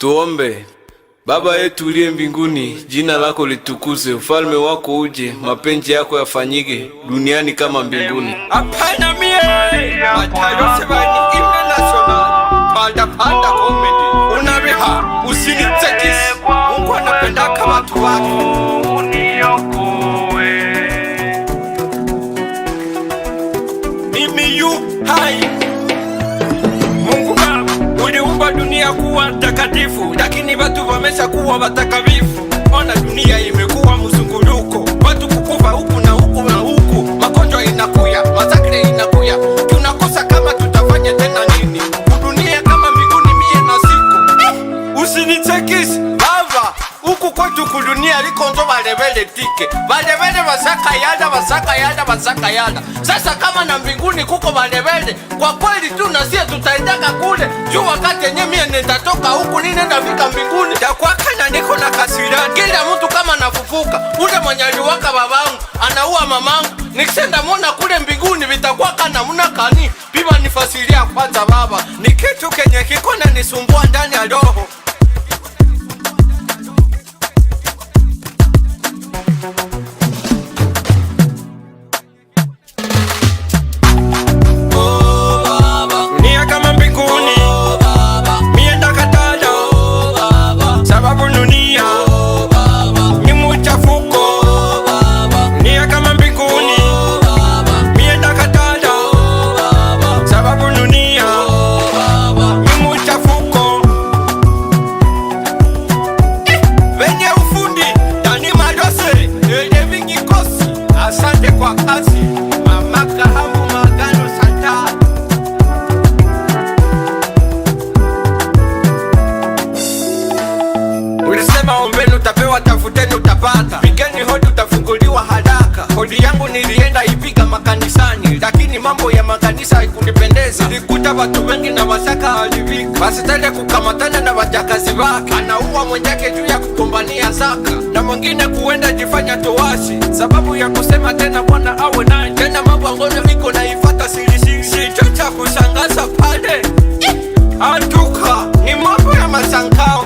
Tuombe. Baba yetu uliye mbinguni, jina lako litukuzwe, ufalme wako uje, mapenzi yako yafanyike duniani kama mbinguni. Hapana mie matayose bani international panda comedy unabiha usinitekisi. Mungu anapendaka watu wake. Mimi yu hai Mungu Baba uliumba dunia kuwa takatifu, lakini watu wamesha kuwa watakatifu. Ona dunia imekuwa mzunguruko, watu kukufa huku na huku na huku, magonjwa inakuya, masakre inakuya, tunakosa kama tutafanya tena nini? Dunia kama mbinguni mie na siku usinitekisi baba. Huku kwetu kudunia liko ndo balebele tike balebele basaka yada. Sasa kama na mbinguni kuko balebele, kwa kweli tu na sie tutaendaka kule juu. Wakati yenye mie nitatoka huku ninenda fika mbinguni takwakana niko na kasira. Kila mtu kama nafufuka, ule mwenye aliwaka babangu anaua mamangu, nikisenda mona kule mbinguni vitakwaka namuna kani. Biba nifasiria kwanza baba, ni kitu kenye kiko na nisumbua ndani ya roho. Ombeni utapewa, tafuteni utapata, pigeni hodi utafunguliwa haraka. Hodi yangu nilienda ipiga makanisani, lakini mambo ya makanisa haikunipendeza. Nilikuta watu wengi na wasaka halivika, basitende kukamatana na wajakazi wake. Anaua mwenjake juu ya kugombania zaka, na mwingine kuenda jifanya towashi, sababu ya kusema tena Bwana awe naye. Tena mambo angono viko na ifata sirisiri, sicho cha kushangaza pale. Antuka ni mambo ya masankao.